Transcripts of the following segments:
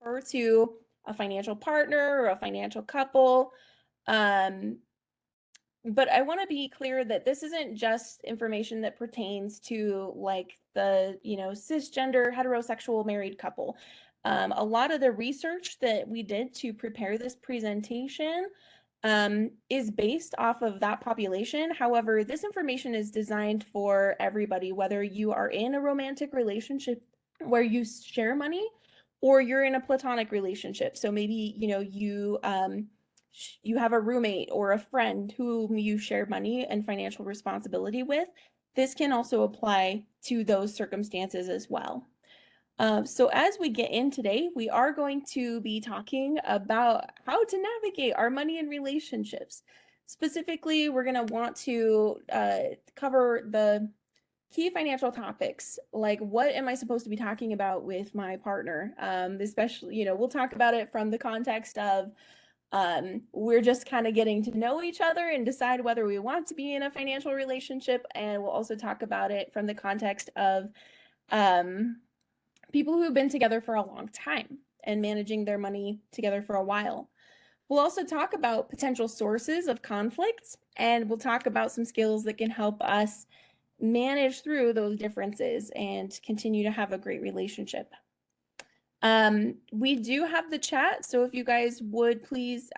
refer to a financial partner or a financial couple. But I want to be clear that this isn't just information that pertains to like the, cisgender heterosexual married couple. A lot of the research that we did to prepare this presentation is based off of that population. However, this information is designed for everybody, whether you are in a romantic relationship where you share money or you're in a platonic relationship. So maybe, you have a roommate or a friend whom you share money and financial responsibility with. This can also apply to those circumstances as well. So as we get in today, we are going to be talking about how to navigate our money and relationships. Specifically, we're going to want to cover the key financial topics, like what am I supposed to be talking about with my partner? Especially, we'll talk about it from the context of we're just kind of getting to know each other and decide whether we want to be in a financial relationship. And we'll also talk about it from the context of um, people who've been together for a long time and managing their money together for a while. We'll also talk about potential sources of conflicts, and we'll talk about some skills that can help us manage through those differences and continue to have a great relationship. We do have the chat, so if you guys would please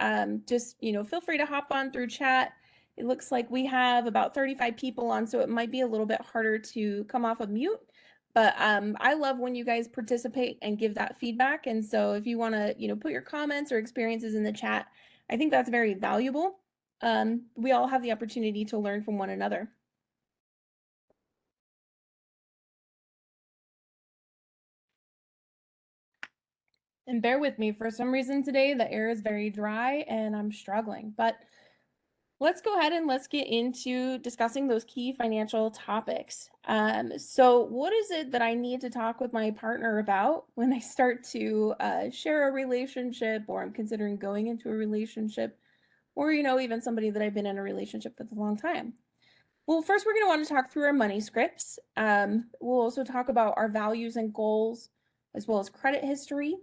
just, feel free to hop on through chat. It looks like we have about 35 people on, so it might be a little bit harder to come off of mute. But I love when you guys participate and give that feedback. And so if you want to, put your comments or experiences in the chat, I think that's very valuable. We all have the opportunity to learn from one another. And bear with me, for some reason today, the air is very dry and I'm struggling. But let's go ahead and let's get into discussing those key financial topics. So what is it that I need to talk with my partner about when I start to share a relationship, or I'm considering going into a relationship, or, even somebody that I've been in a relationship with a long time? Well, first we're going to want to talk through our money scripts. We'll also talk about our values and goals, as well as credit history,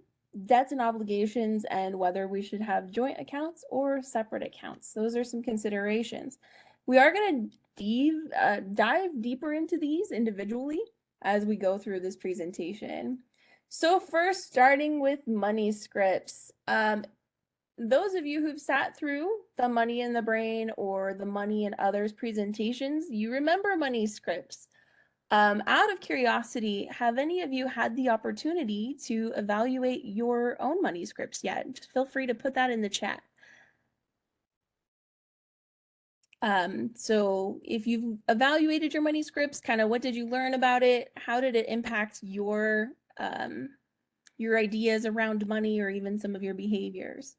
debts and obligations, and whether we should have joint accounts or separate accounts. Those are some considerations. We are going to dive deeper into these individually as we go through this presentation. So first, starting with money scripts. Those of you who've sat through the Money in the Brain or the Money and Others presentations, you remember money scripts. Out of curiosity, have any of you had the opportunity to evaluate your own money scripts yet? Just feel free to put that in the chat. So if you've evaluated your money scripts, kind of what did you learn about it? How did it impact your ideas around money or even some of your behaviors?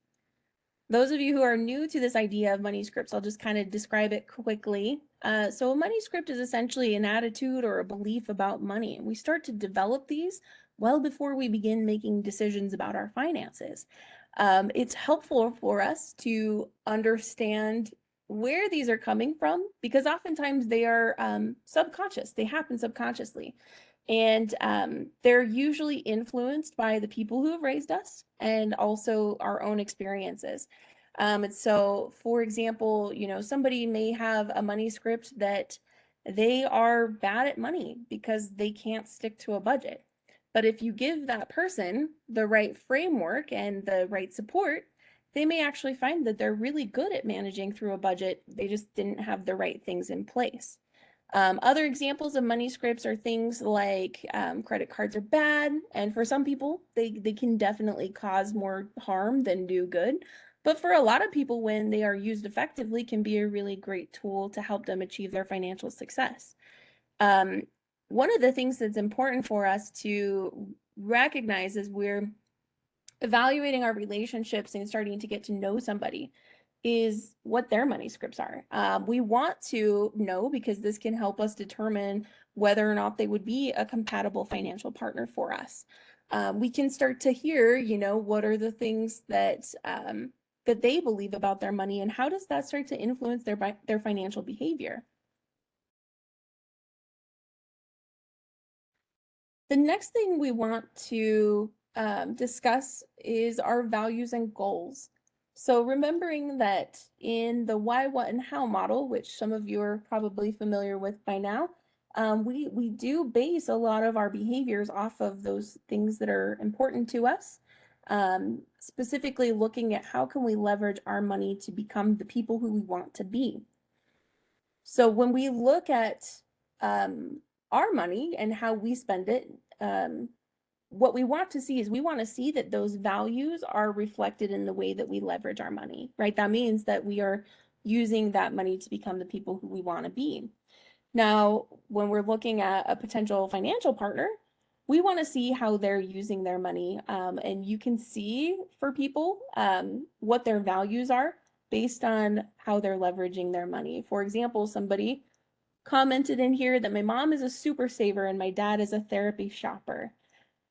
Those of you who are new to this idea of money scripts, I'll just kind of describe it quickly. So a money script is essentially an attitude or a belief about money. We start to develop these well before we begin making decisions about our finances. It's helpful for us to understand where these are coming from, because oftentimes they are subconscious. They happen subconsciously. And they're usually influenced by the people who have raised us and also our own experiences. And so, for example, somebody may have a money script that they are bad at money because they can't stick to a budget. But if you give that person the right framework and the right support, they may actually find that they're really good at managing through a budget. They just didn't have the right things in place. Other examples of money scripts are things like credit cards are bad, and for some people, they can definitely cause more harm than do good. But for a lot of people, when they are used effectively, can be a really great tool to help them achieve their financial success. One of the things that's important for us to recognize as we're evaluating our relationships and starting to get to know somebody is what their money scripts are. We want to know because this can help us determine whether or not they would be a compatible financial partner for us. We can start to hear, what are the things that that they believe about their money, and how does that start to influence their financial behavior. The next thing we want to discuss is our values and goals. So remembering that in the why, what, and how model, which some of you are probably familiar with by now, we do base a lot of our behaviors off of those things that are important to us. Specifically looking at how can we leverage our money to become the people who we want to be. So when we look at our money and how we spend it, what we want to see is we want to see that those values are reflected in the way that we leverage our money, right? That means that we are using that money to become the people who we want to be. Now, when we're looking at a potential financial partner, we want to see how they're using their money. And you can see for people what their values are based on how they're leveraging their money. For example, somebody commented in here that my mom is a super saver and my dad is a therapy shopper.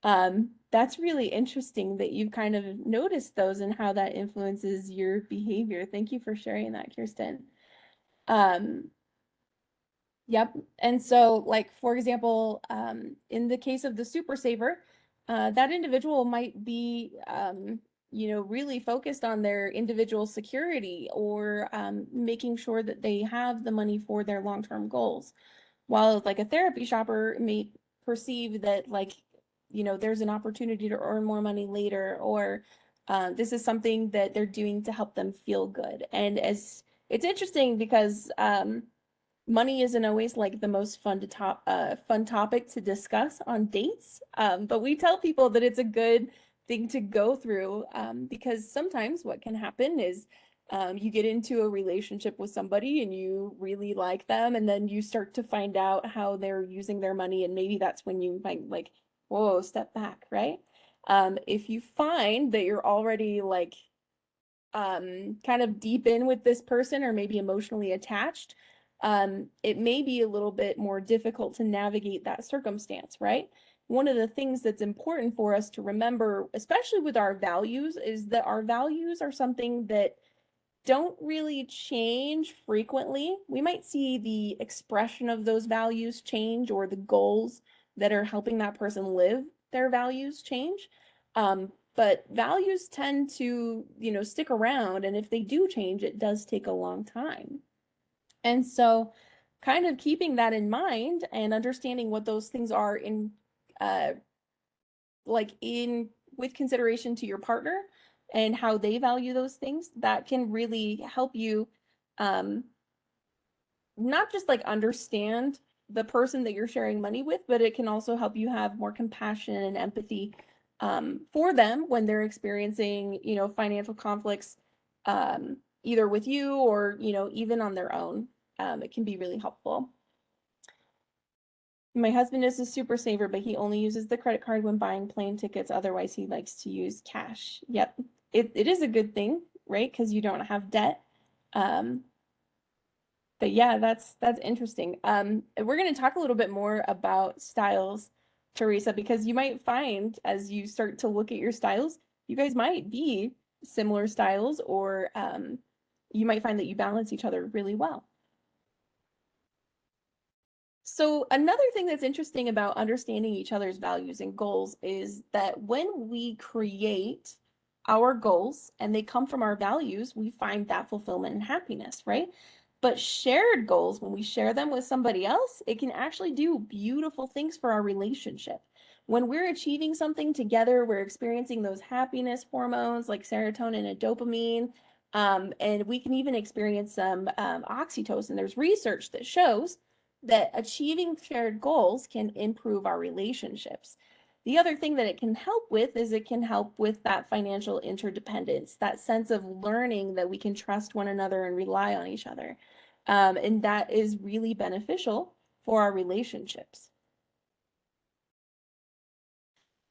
That's really interesting that you've kind of noticed those and how that influences your behavior. Thank you for sharing that, Kirsten. Um, Yep. And so, like, for example, in the case of the super saver, that individual might be, really focused on their individual security or making sure that they have the money for their long-term goals. While, like, a therapy shopper may perceive that, like, there's an opportunity to earn more money later, or this is something that they're doing to help them feel good. And as it's interesting because, money isn't always like the most fun topic to discuss on dates. But we tell people that it's a good thing to go through because sometimes what can happen is you get into a relationship with somebody and you really like them, and then you start to find out how they're using their money, and maybe that's when you might like, whoa, step back, right? If you find that you're already like kind of deep in with this person or maybe emotionally attached, it may be a little bit more difficult to navigate that circumstance, right? One of the things that's important for us to remember, especially with our values, is that our values are something that don't really change frequently. We might see the expression of those values change or the goals that are helping that person live their values change. But values tend to, stick around. And if they do change, it does take a long time. And so, kind of keeping that in mind and understanding what those things are uh, in with consideration to your partner and how they value those things, that can really help you um, not just like understand the person that you're sharing money with, but it can also help you have more compassion and empathy for them when they're experiencing, financial conflicts, either with you or, even on their own. It can be really helpful. My husband is a super saver, but he only uses the credit card when buying plane tickets. Otherwise, he likes to use cash. Yep. It is a good thing, right? Because you don't have debt. Um, but yeah, that's interesting. We're going to talk a little bit more about styles, Teresa, because you might find as you start to look at your styles, you guys might be similar styles, or you might find that you balance each other really well. So another thing that's interesting about understanding each other's values and goals is that when we create our goals and they come from our values, we find that fulfillment and happiness, right? But shared goals, when we share them with somebody else, it can actually do beautiful things for our relationship. When we're achieving something together, we're experiencing those happiness hormones like serotonin and dopamine. And we can even experience some oxytocin. There's research that shows that achieving shared goals can improve our relationships. The other thing that it can help with is it can help with that financial interdependence, that sense of learning that we can trust one another and rely on each other. And that is really beneficial for our relationships.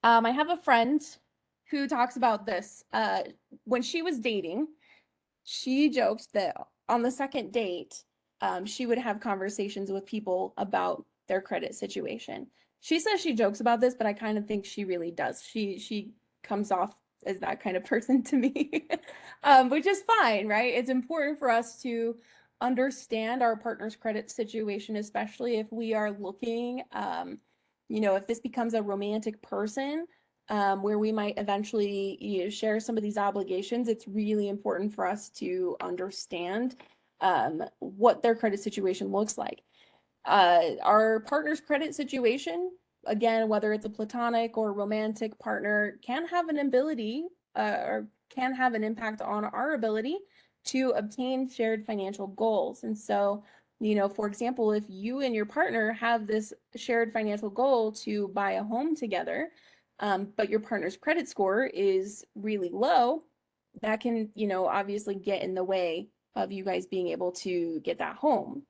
I have a friend who talks about this. When she was dating, she joked that on the second date, she would have conversations with people about their credit situation. She says she jokes about this, but I kind of think she really does. She comes off as that kind of person to me, which is fine, right? It's important for us to understand our partner's credit situation, especially if we are looking, if this becomes a romantic person. where we might eventually, you know, share some of these obligations, it's really important for us to understand what their credit situation looks like. Our partner's credit situation, again, whether it's a platonic or romantic partner, can have an ability or can have an impact on our ability to obtain shared financial goals. And so, you know, for example, if you and your partner have this shared financial goal to buy a home together, but your partner's credit score is really low, that can, you know, obviously get in the way of you guys being able to get that home.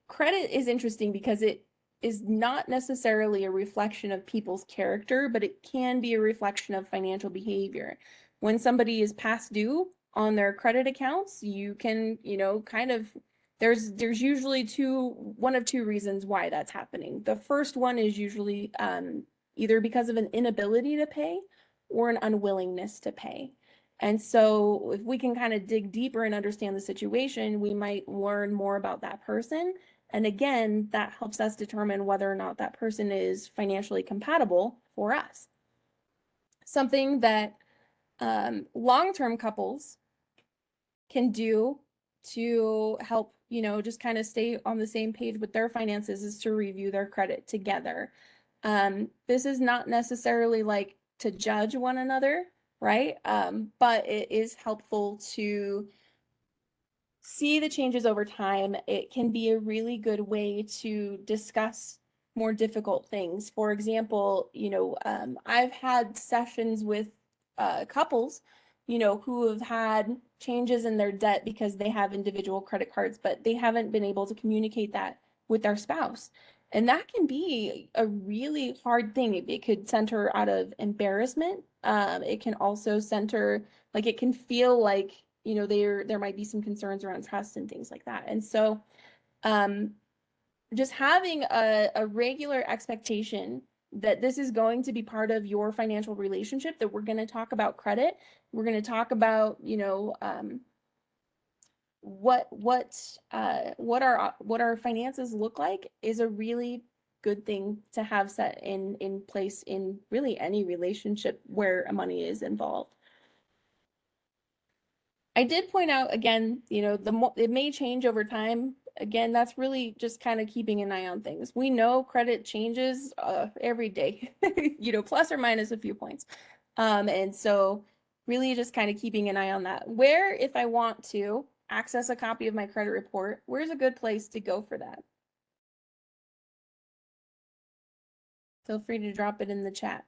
Credit is interesting because it is not necessarily a reflection of people's character, but it can be a reflection of financial behavior. When somebody is past due on their credit accounts, you can, you know, kind of there's usually one of two reasons why that's happening. The first one is usually either because of an inability to pay or an unwillingness to pay. And so if we can kind of dig deeper and understand the situation, we might learn more about that person. And again, that helps us determine whether or not that person is financially compatible for us. Something that long-term couples can do to help, you know, just kind of stay on the same page with their finances is to review their credit together. This is not necessarily like to judge one another, right? But it is helpful to see the changes over time. It can be a really good way to discuss more difficult things. For example, you know, I've had sessions with couples, you know, who have had changes in their debt because they have individual credit cards, but they haven't been able to communicate that with their spouse. And that can be a really hard thing. It could center out of embarrassment. It can also center, like, it can feel like, you know, there might be some concerns around trust and things like that. And so just having a regular expectation that this is going to be part of your financial relationship, that we're going to talk about credit, we're going to talk about, you know, what our finances look like, is a really good thing to have set in place in really any relationship where money is involved. I did point out again, you know, it may change over time. Again, that's really just kind of keeping an eye on things. We know credit changes every day, you know, plus or minus a few points. And so really just kind of keeping an eye on that. Where, if I want to access a copy of my credit report, where's a good place to go for that? Feel free to drop it in the chat.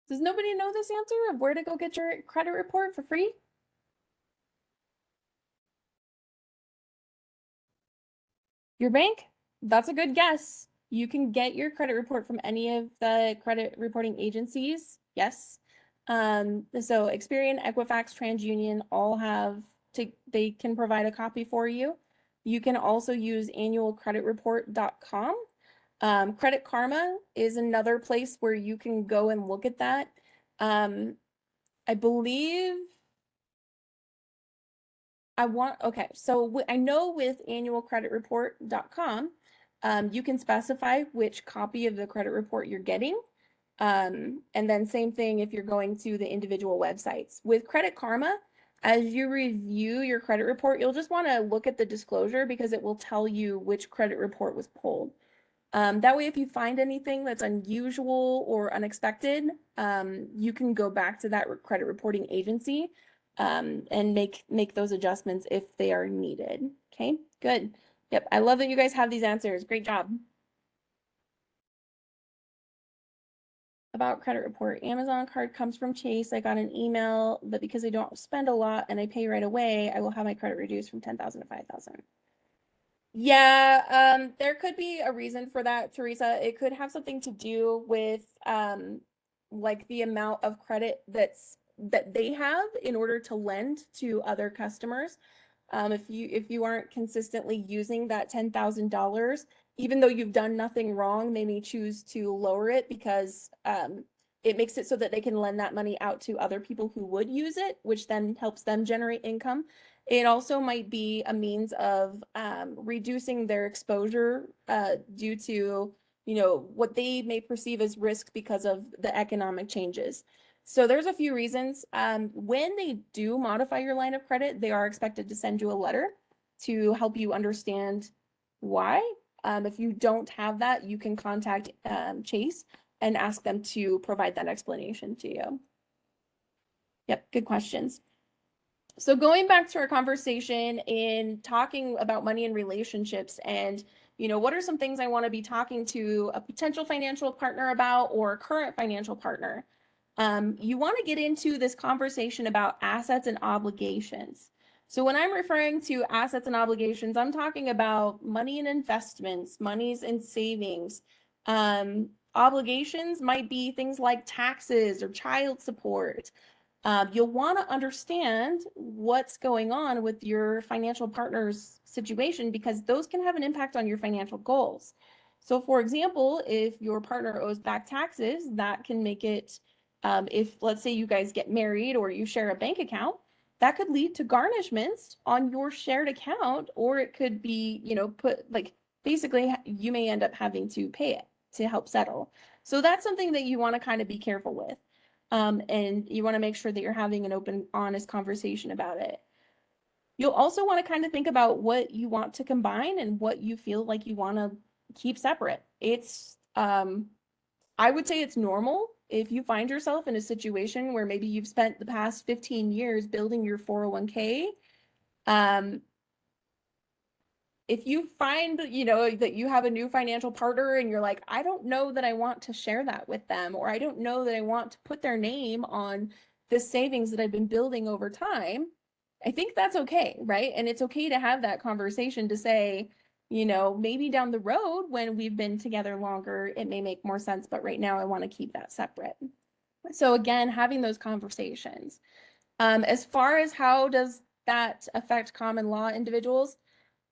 Does nobody know this answer of where to go get your credit report for free? Your bank? That's a good guess. You can get your credit report from any of the credit reporting agencies. Yes. So Experian, Equifax, TransUnion all they can provide a copy for you. You can also use annualcreditreport.com. Credit Karma is another place where you can go and look at that. I believe okay, so I know with annualcreditreport.com, you can specify which copy of the credit report you're getting. And then same thing if you're going to the individual websites. With Credit Karma, as you review your credit report, you'll just want to look at the disclosure because it will tell you which credit report was pulled. That way, if you find anything that's unusual or unexpected, you can go back to that credit reporting agency and make those adjustments if they are needed. Okay, good. Yep, I love that you guys have these answers. Great job. About credit report, Amazon card comes from Chase. I got an email that because I don't spend a lot and I pay right away, I will have my credit reduced from 10,000 to 5,000. Yeah, there could be a reason for that, Teresa. It could have something to do with like the amount of credit that they have in order to lend to other customers. If you aren't consistently using that $10,000, even though you've done nothing wrong, they may choose to lower it because it makes it so that they can lend that money out to other people who would use it, which then helps them generate income. It also might be a means of reducing their exposure due to, what they may perceive as risk because of the economic changes. So there's a few reasons. When they do modify your line of credit, they are expected to send you a letter to help you understand why. If you don't have that, you can contact Chase and ask them to provide that explanation to you. Yep, good questions. So going back to our conversation in talking about money and relationships and, what are some things I want to be talking to a potential financial partner about or a current financial partner? You want to get into this conversation about assets and obligations. So when I'm referring to assets and obligations, I'm talking about money and investments, monies and savings. Obligations might be things like taxes or child support. You'll want to understand what's going on with your financial partner's situation because those can have an impact on your financial goals. So for example, if your partner owes back taxes, that can make it, if let's say you guys get married or you share a bank account, that could lead to garnishments on your shared account, or it could be, put like basically you may end up having to pay it to help settle. So that's something that you want to kind of be careful with. And you want to make sure that you're having an open, honest conversation about it. You'll also want to kind of think about what you want to combine and what you feel like you want to keep separate. I would say it's normal if you find yourself in a situation where maybe you've spent the past 15 years building your 401k. If you find, that you have a new financial partner and you're like, I don't know that I want to share that with them, or I don't know that I want to put their name on the savings that I've been building over time, I think that's okay, right? And it's okay to have that conversation to say, maybe down the road when we've been together longer, it may make more sense, but right now I want to keep that separate. So again, having those conversations. As far as how does that affect common law individuals?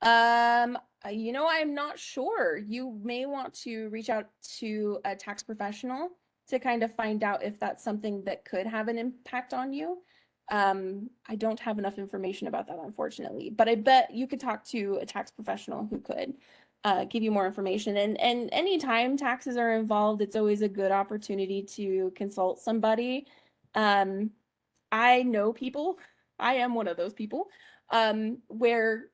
I'm not sure. You may want to reach out to a tax professional to kind of find out if that's something that could have an impact on you. I don't have enough information about that, unfortunately, but I bet you could talk to a tax professional who could give you more information. And anytime taxes are involved, it's always a good opportunity to consult somebody. I know people, I am one of those people, where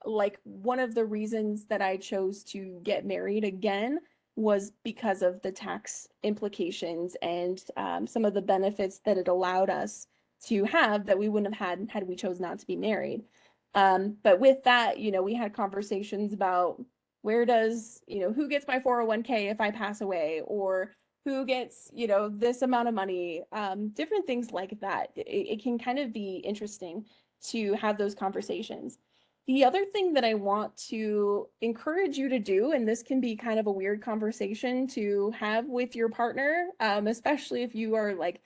like one of the reasons that I chose to get married again was because of the tax implications and some of the benefits that it allowed us to have that we wouldn't have had we chose not to be married. But with that, we had conversations about where does, who gets my 401k if I pass away, or who gets, this amount of money, different things like that. It can kind of be interesting to have those conversations. The other thing that I want to encourage you to do, and this can be kind of a weird conversation to have with your partner, especially if you are like,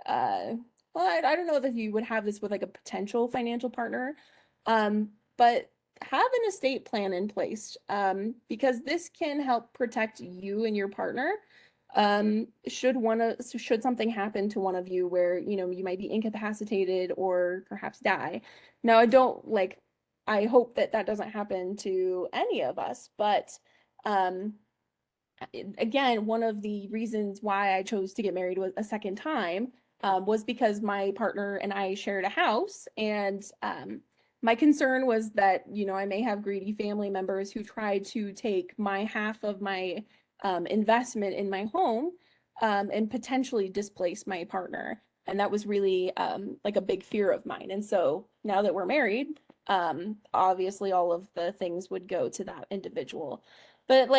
well, I don't know that you would have this with like a potential financial partner, but have an estate plan in place, because this can help protect you and your partner. Should something happen to one of you where, you might be incapacitated or perhaps die. Now, I hope that that doesn't happen to any of us, but, again, one of the reasons why I chose to get married was a second time, was because my partner and I shared a house, and my concern was that, I may have greedy family members who tried to take my half of my investment in my home, and potentially displace my partner. And that was really like a big fear of mine. And so now that we're married, obviously all of the things would go to that individual. But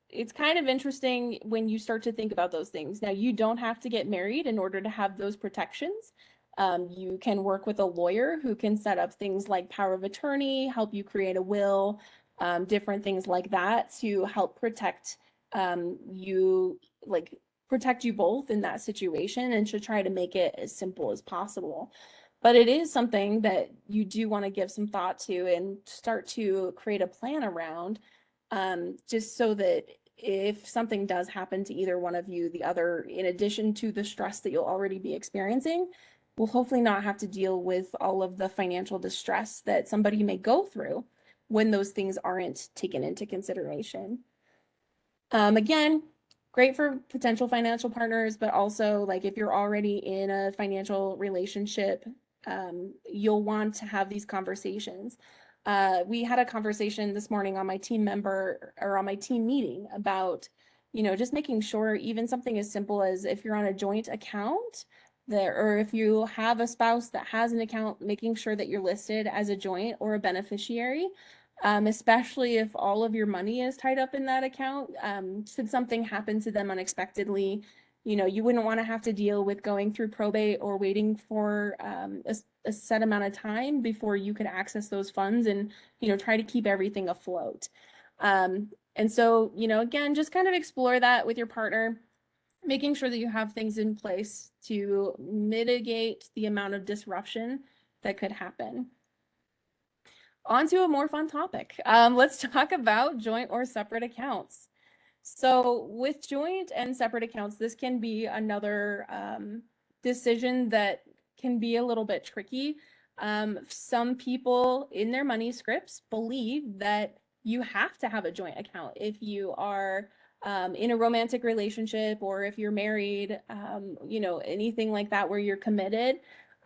it's kind of interesting when you start to think about those things. Now, you don't have to get married in order to have those protections. You can work with a lawyer who can set up things like power of attorney, help you create a will, different things like that to help protect you, protect you both in that situation, and to try to make it as simple as possible. But it is something that you do want to give some thought to and start to create a plan around, just so that if something does happen to either one of you, the other, in addition to the stress that you'll already be experiencing, will hopefully not have to deal with all of the financial distress that somebody may go through when those things aren't taken into consideration. Again, great for potential financial partners, but also like if you're already in a financial relationship, you'll want to have these conversations. We had a conversation this morning on my team member or on my team meeting about, just making sure even something as simple as if you're on a joint account there, or if you have a spouse that has an account, making sure that you're listed as a joint or a beneficiary, especially if all of your money is tied up in that account. Should something happen to them unexpectedly, you wouldn't want to have to deal with going through probate or waiting for a set amount of time before you could access those funds and, try to keep everything afloat. And so, again, just kind of explore that with your partner, making sure that you have things in place to mitigate the amount of disruption that could happen. On to a more fun topic. Let's talk about joint or separate accounts. So with joint and separate accounts, this can be another decision that can be a little bit tricky. Some people in their money scripts believe that you have to have a joint account if you are in a romantic relationship, or if you're married, anything like that where you're committed.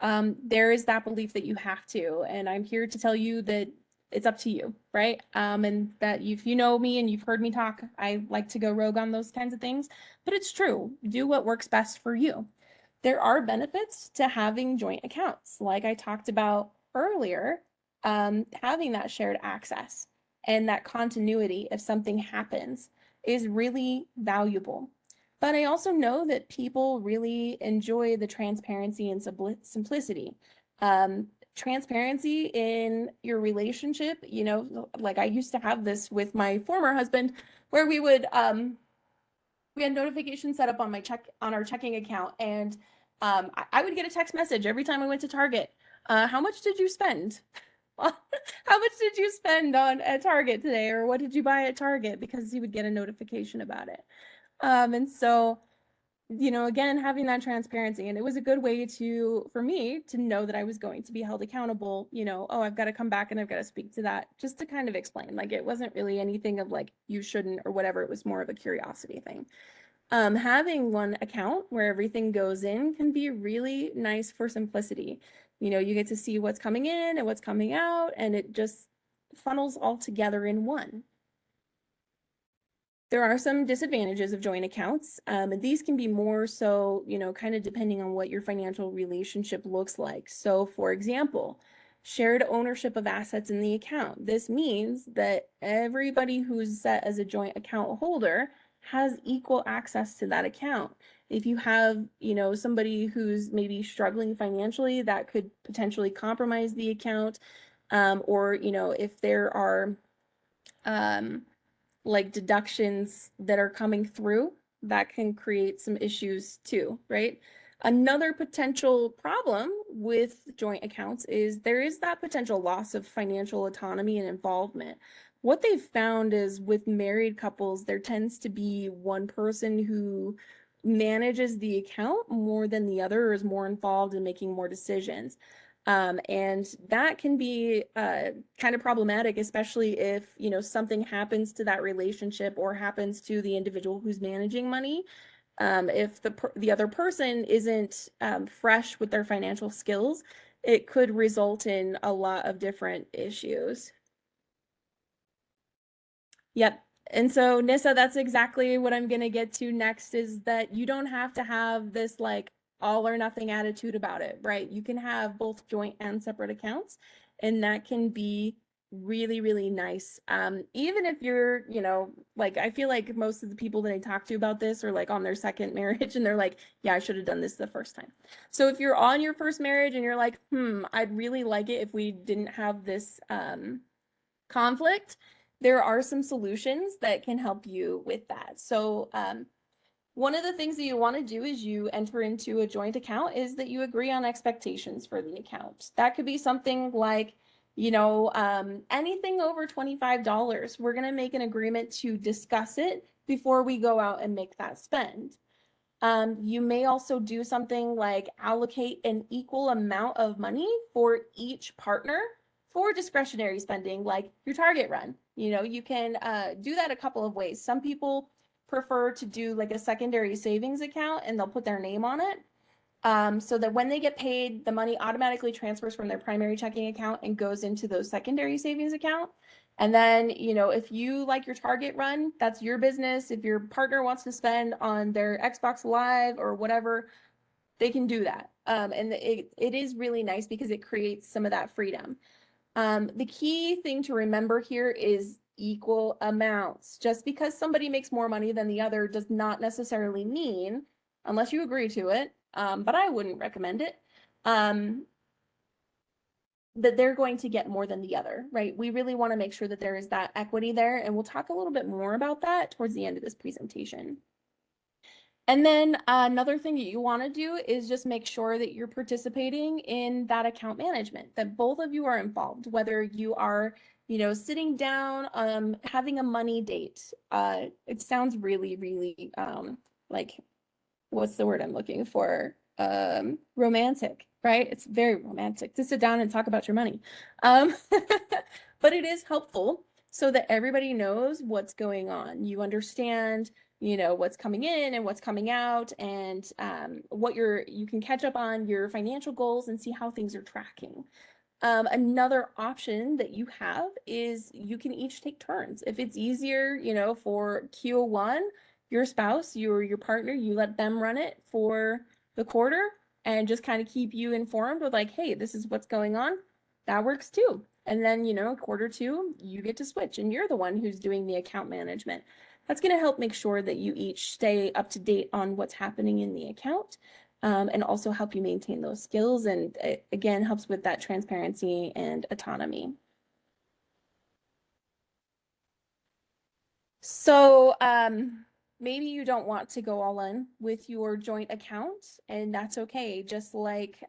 There is that belief that you have to, and I'm here to tell you that it's up to you, right? And that if you know me and you've heard me talk, I like to go rogue on those kinds of things, but it's true. Do what works best for you. There are benefits to having joint accounts. Like I talked about earlier, having that shared access and that continuity if something happens is really valuable. But I also know that people really enjoy the transparency and simplicity. Transparency in your relationship, like I used to have this with my former husband, where we had notifications set up on our checking account, and I would get a text message every time I went to Target. How much did you spend? How much did you spend at Target today, or what did you buy at Target? Because he would get a notification about it. And so, again, having that transparency, and it was a good way for me to know that I was going to be held accountable. Oh, I've got to come back and I've got to speak to that, just to kind of explain. Like, it wasn't really anything of like, you shouldn't or whatever. It was more of a curiosity thing. Having one account where everything goes in can be really nice for simplicity. You get to see what's coming in and what's coming out, and it just funnels all together in one. There are some disadvantages of joint accounts, and these can be more so, kind of depending on what your financial relationship looks like. So, for example, shared ownership of assets in the account. This means that everybody who's set as a joint account holder has equal access to that account. If you have, somebody who's maybe struggling financially, that could potentially compromise the account. Or, if there are like deductions that are coming through, that can create some issues too, right? Another potential problem with joint accounts is there is that potential loss of financial autonomy and involvement. What they've found is with married couples, there tends to be one person who manages the account more than the other, or is more involved in making more decisions. And that can be kind of problematic, especially if, something happens to that relationship or happens to the individual who's managing money. If the other person isn't fresh with their financial skills, it could result in a lot of different issues. Yep. And so, Nissa, that's exactly what I'm going to get to next, is that you don't have to have this like all or nothing attitude about it, right? You can have both joint and separate accounts, and that can be really, really nice. Even if you're, like, I feel like most of the people that I talk to about this are like on their second marriage, and they're like, yeah, I should have done this the first time. So if you're on your first marriage and you're like, I'd really like it if we didn't have this conflict, there are some solutions that can help you with that. So one of the things that you want to do is you enter into a joint account is that you agree on expectations for the account. That could be something like, anything over $25. We're going to make an agreement to discuss it before we go out and make that spend. You may also do something like allocate an equal amount of money for each partner for discretionary spending, like your Target run. You know, you can do that a couple of ways. Some people prefer to do like a secondary savings account and they'll put their name on it. So that when they get paid, the money automatically transfers from their primary checking account and goes into those secondary savings account. And then, you know, if you like your Target run, that's your business. If your partner wants to spend on their Xbox Live or whatever, they can do that. And it is really nice because it creates some of that freedom. The key thing to remember here is equal amounts. Just because somebody makes more money than the other does not necessarily mean, unless you agree to it, but I wouldn't recommend it, that they're going to get more than the other, right? We really want to make sure that there is that equity there, and we'll talk a little bit more about that towards the end of this presentation. And then another thing that you want to do is just make sure that you're participating in that account management, that both of you are involved, whether you are, you know, sitting down, having a money date. It sounds really, really like, what's the word I'm looking for? Romantic, right? It's very romantic to sit down and talk about your money. But it is helpful so that everybody knows what's going on. You understand, you know, what's coming in and what's coming out, and what you can catch up on your financial goals and see how things are tracking. Another option that you have is you can each take turns. If it's easier, you know, for Q1, your spouse, your partner, you let them run it for the quarter and just kind of keep you informed with like, hey, this is what's going on. That works too. And then, you know, quarter two, you get to switch and you're the one who's doing the account management. That's going to help make sure that you each stay up to date on what's happening in the account, and also help you maintain those skills. And it, again, helps with that transparency and autonomy. So maybe you don't want to go all in with your joint account, and that's okay. Just like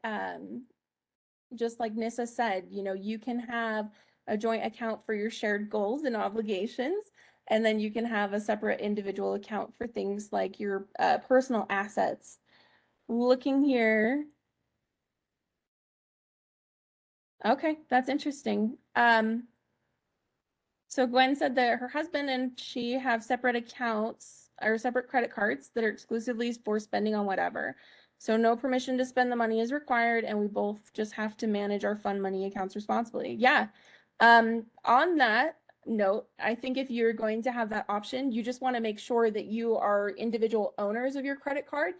Nissa said, you know, you can have a joint account for your shared goals and obligations, and then you can have a separate individual account for things like your personal assets. Looking here. Okay, that's interesting. So Gwen said that her husband and she have separate accounts or separate credit cards that are exclusively for spending on whatever. So no permission to spend the money is required, and we both just have to manage our fund money accounts responsibly. Yeah. On that note, I think if you're going to have that option, you just want to make sure that you are individual owners of your credit card,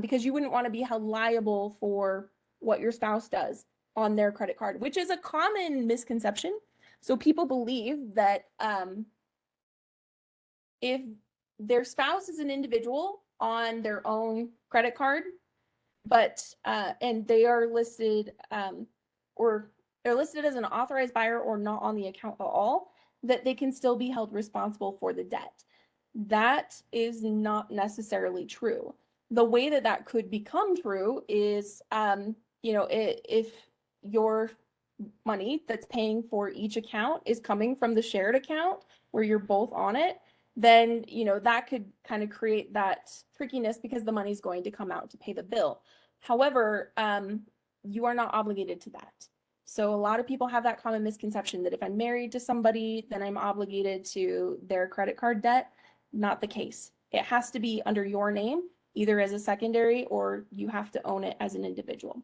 because you wouldn't want to be held liable for what your spouse does on their credit card, which is a common misconception. So people believe that if their spouse is an individual on their own credit card, but and they are listed or they're listed as an authorized buyer or not on the account at all, that they can still be held responsible for the debt. That is not necessarily true. The way that that could become true is, you know, if your money that's paying for each account is coming from the shared account where you're both on it, then, you know, that could kind of create that trickiness because the money's going to come out to pay the bill. However, you are not obligated to that. So a lot of people have that common misconception that if I'm married to somebody, then I'm obligated to their credit card debt. Not the case. It has to be under your name, either as a secondary or you have to own it as an individual.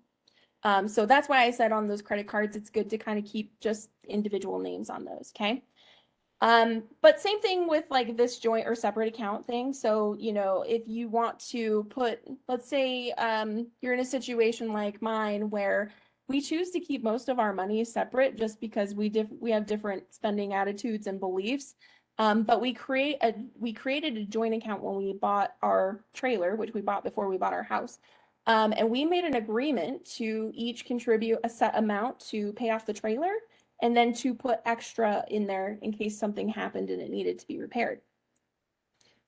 So that's why I said on those credit cards, it's good to kind of keep just individual names on those, okay? But same thing with like this joint or separate account thing. So, you know, if you want to put, let's say, you're in a situation like mine where we choose to keep most of our money separate just because we have different spending attitudes and beliefs. But we created a joint account when we bought our trailer, which we bought before we bought our house. And we made an agreement to each contribute a set amount to pay off the trailer, and then to put extra in there in case something happened and it needed to be repaired.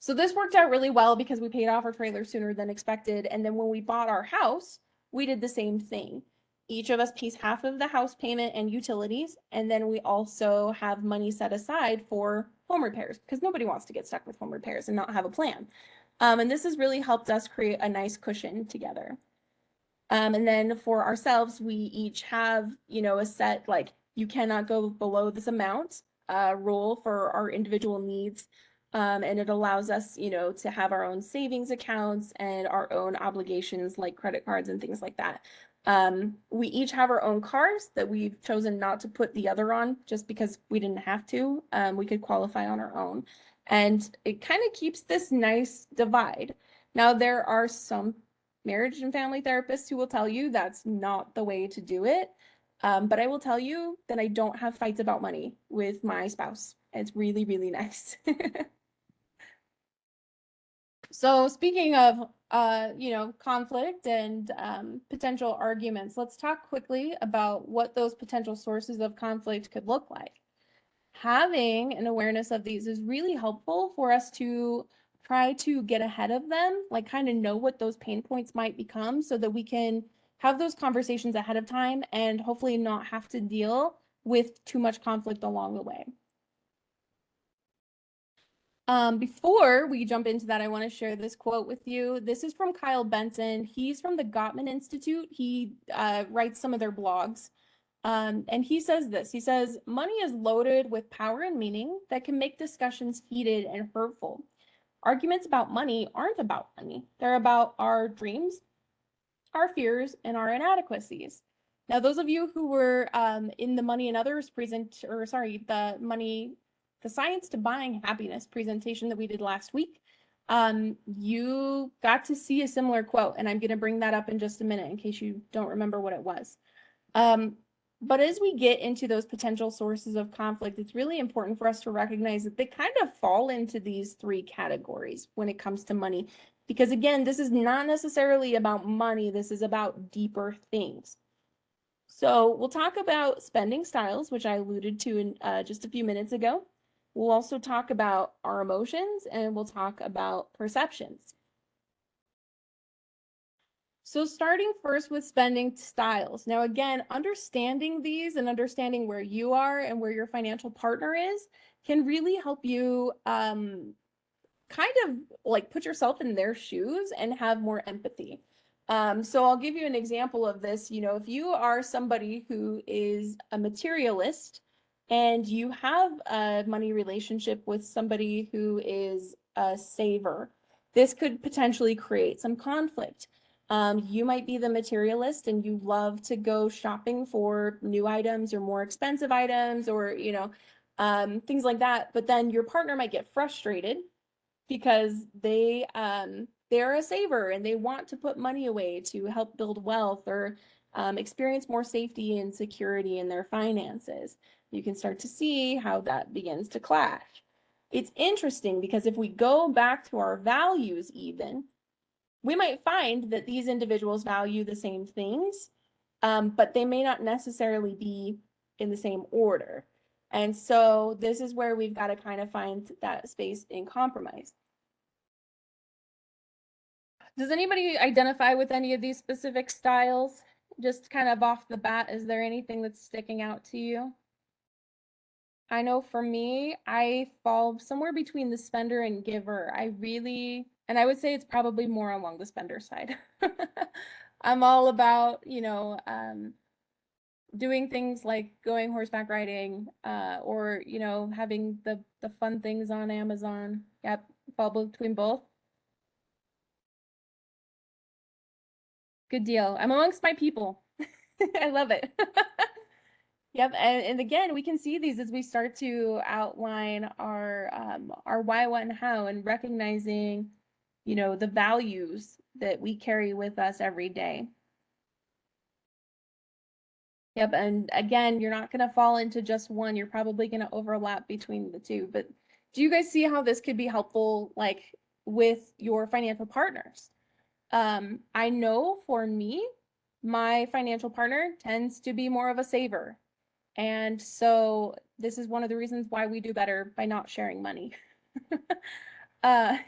So this worked out really well because we paid off our trailer sooner than expected. And then when we bought our house, we did the same thing. Each of us pays half of the house payment and utilities, and then we also have money set aside for home repairs because nobody wants to get stuck with home repairs and not have a plan. And this has really helped us create a nice cushion together. And then for ourselves, we each have, a set, like, you cannot go below this amount rule for our individual needs. And it allows us, to have our own savings accounts and our own obligations like credit cards and things like that. We each have our own cars that we've chosen not to put the other on just because we didn't have to. We could qualify on our own. And it kind of keeps this nice divide. Now, there are some marriage and family therapists who will tell you that's not the way to do it. But I will tell you that I don't have fights about money with my spouse. It's really, really nice. So speaking of, conflict and potential arguments, let's talk quickly about what those potential sources of conflict could look like. Having an awareness of these is really helpful for us to try to get ahead of them, like kind of know what those pain points might become so that we can have those conversations ahead of time and hopefully not have to deal with too much conflict along the way. Before we jump into that, I want to share this quote with you. This is from Kyle Benson. He's from the Gottman Institute. He writes some of their blogs. And he says this, he says, money is loaded with power and meaning that can make discussions heated and hurtful. Arguments about money aren't about money. They're about our dreams, our fears, and our inadequacies. Now, those of you who were in the Money and Others the Science to Buying Happiness presentation that we did last week, you got to see a similar quote, and I'm going to bring that up in just a minute in case you don't remember what it was. But as we get into those potential sources of conflict, it's really important for us to recognize that they kind of fall into these three categories when it comes to money. Because again, this is not necessarily about money, this is about deeper things. So we'll talk about spending styles, which I alluded to in just a few minutes ago. We'll also talk about our emotions, and we'll talk about perceptions. So starting first with spending styles. Now, again, understanding these and understanding where you are and where your financial partner is can really help you kind of like put yourself in their shoes and have more empathy. So I'll give you an example of this. If you are somebody who is a materialist and you have a money relationship with somebody who is a saver, this could potentially create some conflict. You might be the materialist and you love to go shopping for new items or more expensive items or, things like that. But then your partner might get frustrated because they're a saver and they want to put money away to help build wealth or experience more safety and security in their finances. You can start to see how that begins to clash. It's interesting because if we go back to our values even, we might find that these individuals value the same things, but they may not necessarily be in the same order. And so this is where we've got to kind of find that space in compromise. Does anybody identify with any of these specific styles? Just kind of off the bat, is there anything that's sticking out to you? I know for me, I fall somewhere between the spender and giver. And I would say it's probably more along the spender side. I'm all about, doing things like going horseback riding, or, having the fun things on Amazon. Yep, fall between both. Good deal. I'm amongst my people. I love it. Yep, and again, we can see these as we start to outline our why, what, and how, and recognizing, the values that we carry with us every day. Yep, and again, you're not going to fall into just one. You're probably going to overlap between the two. But do you guys see how this could be helpful, like with your financial partners? I know for me, my financial partner tends to be more of a saver. And so this is one of the reasons why we do better by not sharing money. uh,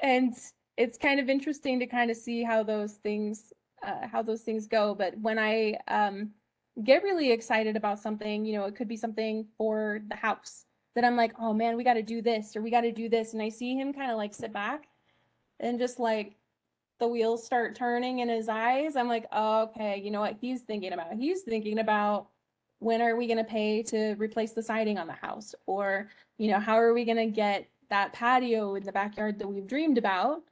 and it's kind of interesting to kind of see how those things how those things go. But when I get really excited about something, you know, it could be something for the house that I'm like, oh man, we got to do this or we got to do this. And I see him kind of like sit back and just like the wheels start turning in his eyes. I'm like, oh, okay, you know what he's thinking about? He's thinking about when are we going to pay to replace the siding on the house? Or, you know, how are we going to get that patio in the backyard that we've dreamed about?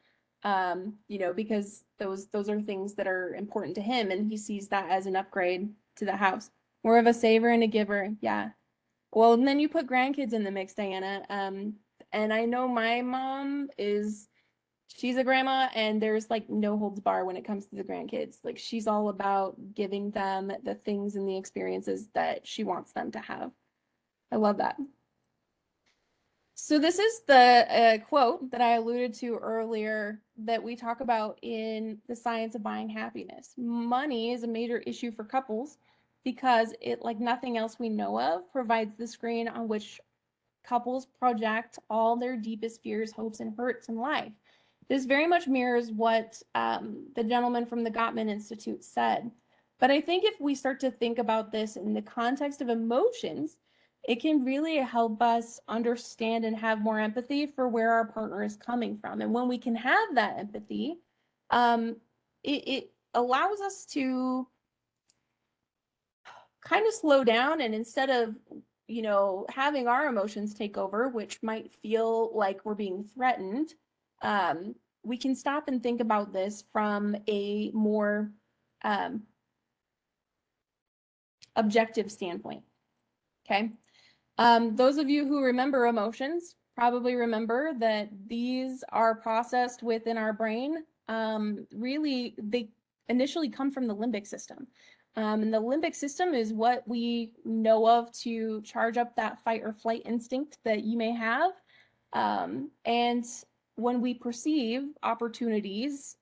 You know, because those are things that are important to him and he sees that as an upgrade to the house. More of a saver and a giver. Yeah. Well, and then you put grandkids in the mix, Diana. And I know my mom is she's a grandma and there's like no holds bar when it comes to the grandkids. Like she's all about giving them the things and the experiences that she wants them to have. I love that. So this is the quote that I alluded to earlier that we talk about in The Science of Buying Happiness. Money is a major issue for couples because it, like nothing else we know of, provides the screen on which couples project all their deepest fears, hopes, and hurts in life. This very much mirrors what the gentleman from the Gottman Institute said. But I think if we start to think about this in the context of emotions, it can really help us understand and have more empathy for where our partner is coming from. And when we can have that empathy, it allows us to kind of slow down and instead of you know having our emotions take over, which might feel like we're being threatened, we can stop and think about this from a more um, objective standpoint. Okay. Those of you who remember emotions probably remember that these are processed within our brain. Really, they initially come from the limbic system. And the limbic system is what we know of to charge up that fight or flight instinct that you may have. And when we perceive opportunities,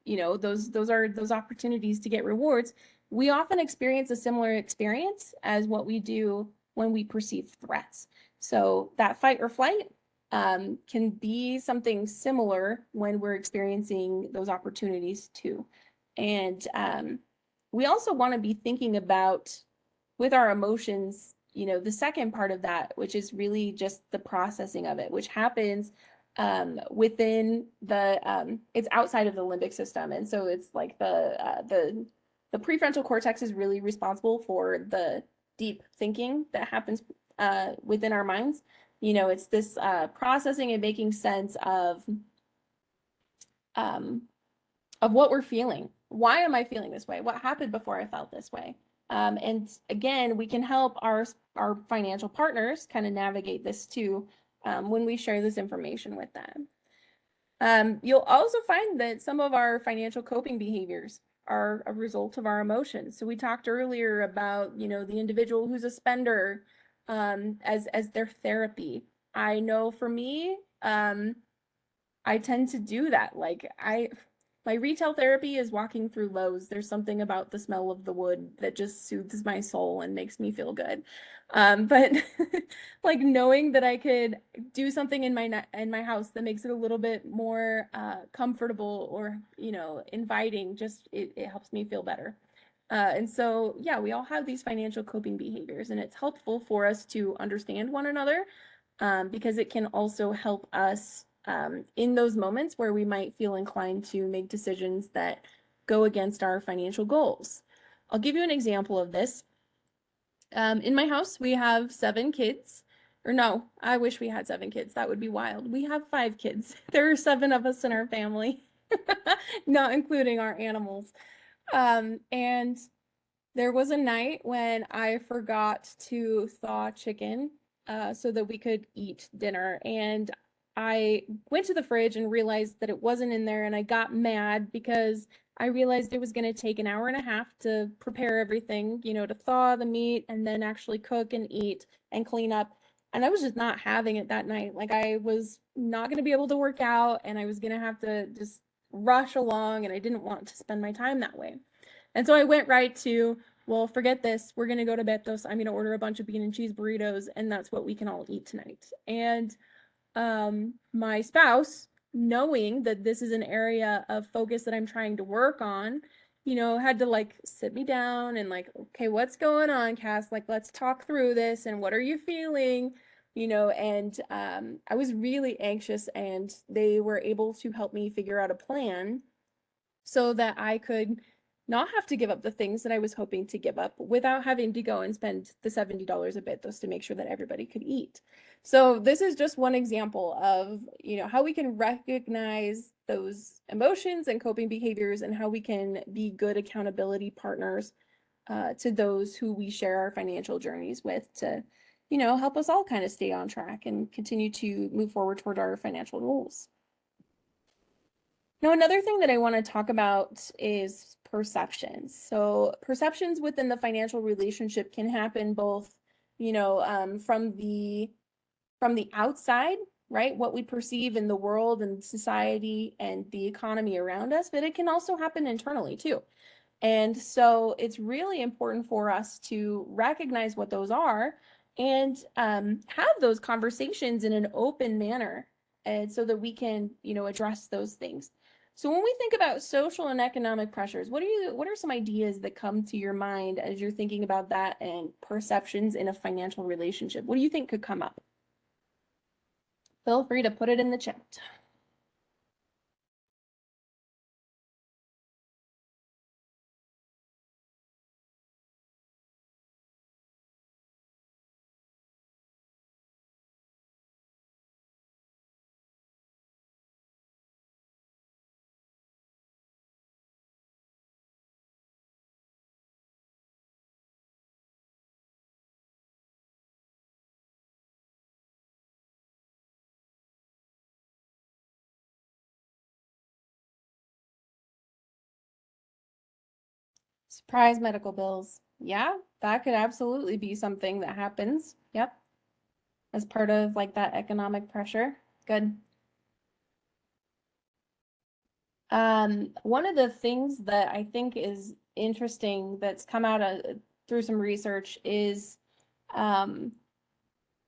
you know, those are those opportunities to get rewards. We often experience a similar experience as what we do when we perceive threats. So that fight or flight can be something similar when we're experiencing those opportunities too. And we also want to be thinking about with our emotions, you know, the second part of that, which is really just the processing of it, which happens within the it's outside of the limbic system. And so it's like the prefrontal cortex is really responsible for the deep thinking that happens within our minds. You know, it's this processing and making sense of what we're feeling. Why am I feeling this way? What happened before I felt this way? And again, we can help our financial partners kind of navigate this too when we share this information with them. You'll also find that some of our financial coping behaviors are a result of our emotions. So we talked earlier about, you know, the individual who's a spender as their therapy. I know for me, I tend to do that. Like my retail therapy is walking through Lowe's. There's something about the smell of the wood that just soothes my soul and makes me feel good. But like knowing that I could do something in my house that makes it a little bit more comfortable or, you know, inviting, just it helps me feel better. And so, yeah, we all have these financial coping behaviors, and it's helpful for us to understand one another because it can also help us in those moments where we might feel inclined to make decisions that go against our financial goals. I'll give you an example of this. In my house, we have 7 kids. Or no, I wish we had 7 kids. That would be wild. We have 5 kids. There are 7 of us in our family, not including our animals. And there was a night when I forgot to thaw chicken so that we could eat dinner. And I went to the fridge and realized that it wasn't in there. And I got mad because I realized it was going to take an hour and a half to prepare everything, you know, to thaw the meat and then actually cook and eat and clean up. And I was just not having it that night. Like I was not going to be able to work out and I was going to have to just rush along and I didn't want to spend my time that way. And so I went right to, well, forget this. We're going to go to Betos. I'm going to order a bunch of bean and cheese burritos, and that's what we can all eat tonight. And my spouse knowing that this is an area of focus that I'm trying to work on, had to like sit me down and like, okay, what's going on, Cass? Like, let's talk through this and what are you feeling? And I was really anxious, and they were able to help me figure out a plan so that I could not have to give up the things that I was hoping to give up without having to go and spend the $70 a bit just to make sure that everybody could eat. So this is just one example of, how we can recognize those emotions and coping behaviors, and how we can be good accountability partners to those who we share our financial journeys with, to, help us all kind of stay on track and continue to move forward toward our financial goals. Now, another thing that I want to talk about is perceptions. So perceptions within the financial relationship can happen both, from the outside, right? What we perceive in the world and society and the economy around us, but it can also happen internally too. And so it's really important for us to recognize what those are, and have those conversations in an open manner, and so that we can, address those things. So when we think about social and economic pressures, what are some ideas that come to your mind as you're thinking about that and perceptions in a financial relationship? What do you think could come up? Feel free to put it in the chat. Surprise medical bills. Yeah, that could absolutely be something that happens. Yep. As part of like that economic pressure. Good. One of the things that I think is interesting that's come out through some research is um,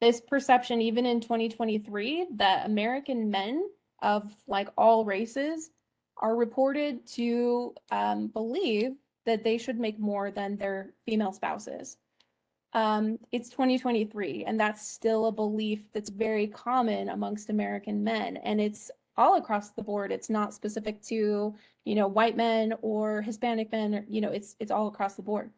this perception, even in 2023, that American men of like all races are reported to believe that they should make more than their female spouses. It's 2023, and that's still a belief that's very common amongst American men, and it's all across the board. It's not specific to, white men or Hispanic men, or, it's all across the board.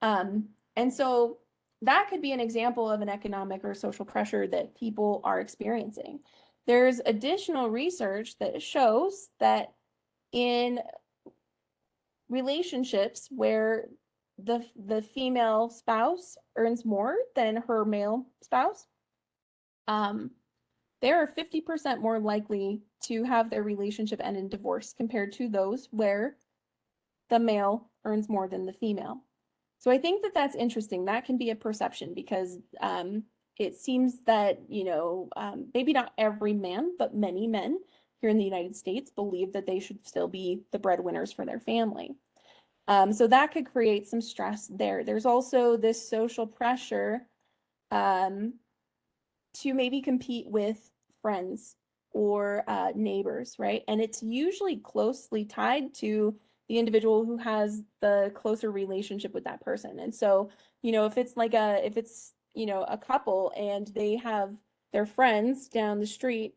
And so that could be an example of an economic or social pressure that people are experiencing. There's additional research that shows that in relationships where the female spouse earns more than her male spouse, um, they are 50% more likely to have their relationship end in divorce compared to those where the male earns more than the female. So I think that that's interesting. That can be a perception because it seems that, maybe not every man, but many men here in the United States believe that they should still be the breadwinners for their family. So that could create some stress there. There's also this social pressure um, to maybe compete with friends or neighbors, right? And it's usually closely tied to the individual who has the closer relationship with that person. And so, if it's, a couple and they have their friends down the street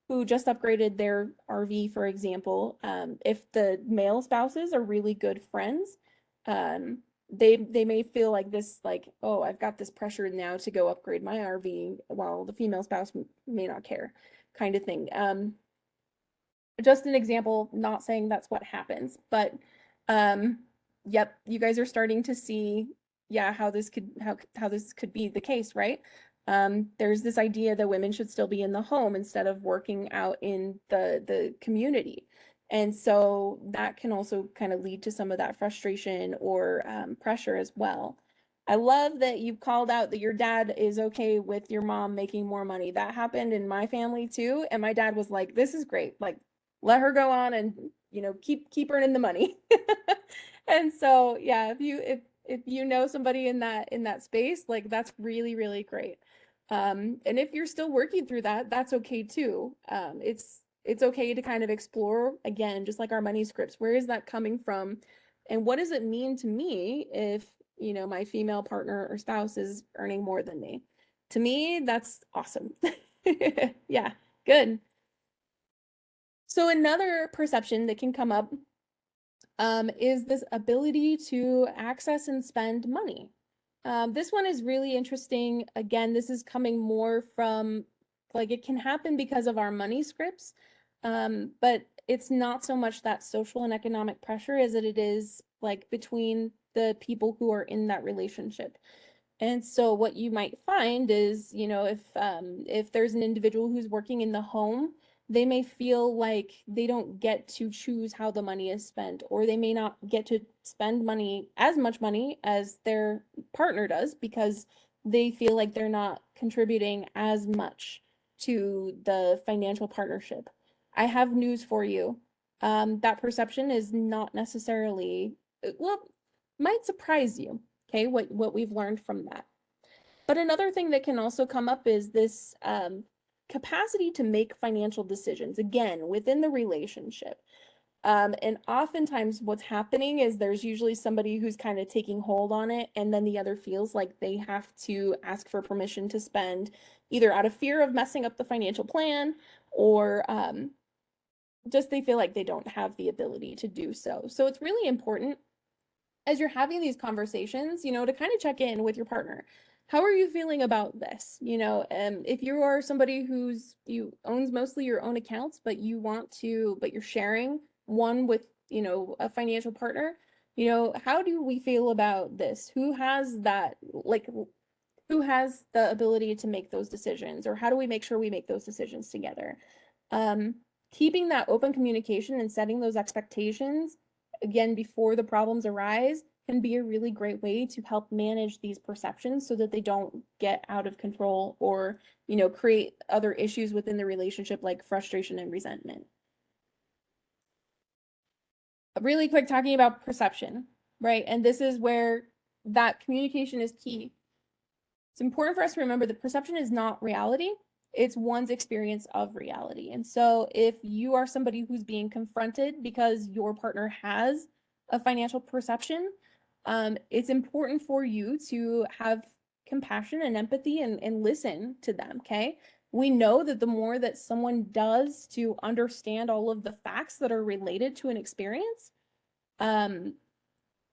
who just upgraded their RV, for example, if the male spouses are really good friends, um, they may feel like this, like, oh, I've got this pressure now to go upgrade my RV while the female spouse may not care, kind of thing. Just an example, not saying that's what happens, but yep, you guys are starting to see, yeah, how this could be the case, right? There's this idea that women should still be in the home instead of working out in the community. And so that can also kind of lead to some of that frustration or pressure as well. I love that you've called out that your dad is okay with your mom making more money. That happened in my family too. And my dad was like, this is great. Like, let her go on and, keep earning the money. And so, yeah, if you know somebody in that space, like that's really, really great. And if you're still working through that, that's okay too. it's okay to kind of explore again, just like our money scripts. Where is that coming from? And what does it mean to me if, my female partner or spouse is earning more than me? To me, that's awesome. Yeah, good. So another perception that can come up is this ability to access and spend money. This one is really interesting. Again, this is coming more from, like, it can happen because of our money scripts, but it's not so much that social and economic pressure as it is like between the people who are in that relationship. And so what you might find is, if there's an individual who's working in the home, they may feel like they don't get to choose how the money is spent, or they may not get to spend money, as much money as their partner does, because they feel like they're not contributing as much to the financial partnership. I have news for you. That perception is not necessarily, well, might surprise you. Okay, what we've learned from that. But another thing that can also come up is this capacity to make financial decisions, again, within the relationship. And oftentimes what's happening is there's usually somebody who's kind of taking hold on it, and then the other feels like they have to ask for permission to spend, either out of fear of messing up the financial plan, or just they feel like they don't have the ability to do so. So it's really important as you're having these conversations, to kind of check in with your partner. How are you feeling about this? If you are somebody you owns mostly your own accounts, but but you're sharing one with, a financial partner, how do we feel about this? Who has that, like, who has the ability to make those decisions, or how do we make sure we make those decisions together? Um, Keeping that open communication and setting those expectations, again, before the problems arise, can be a really great way to help manage these perceptions so that they don't get out of control, or, create other issues within the relationship like frustration and resentment. Really quick, talking about perception, right? And this is where that communication is key. It's important for us to remember that perception is not reality. It's one's experience of reality. And so if you are somebody who's being confronted because your partner has a financial perception, it's important for you to have compassion and empathy, and listen to them, okay? We know that the more that someone does to understand all of the facts that are related to an experience, um,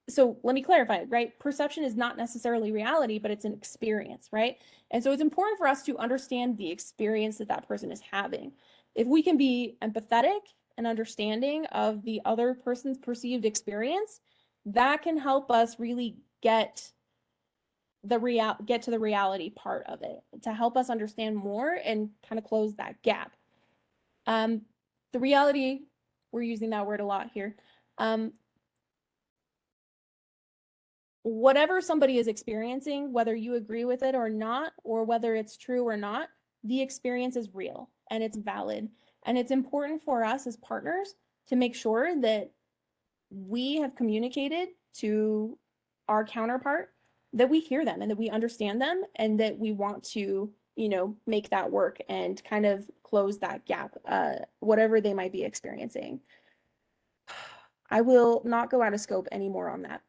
so let me clarify, right? Perception is not necessarily reality, but it's an experience, right? And so it's important for us to understand the experience that that person is having. If we can be empathetic and understanding of the other person's perceived experience, that can help us really get to the reality part of it, to help us understand more and kind of close that gap. The reality, we're using that word a lot here. Whatever somebody is experiencing, whether you agree with it or not, or whether it's true or not, the experience is real and it's valid. And it's important for us as partners to make sure that we have communicated to our counterpart that we hear them and that we understand them, and that we want to, make that work and kind of close that gap, whatever they might be experiencing. I will not go out of scope anymore on that.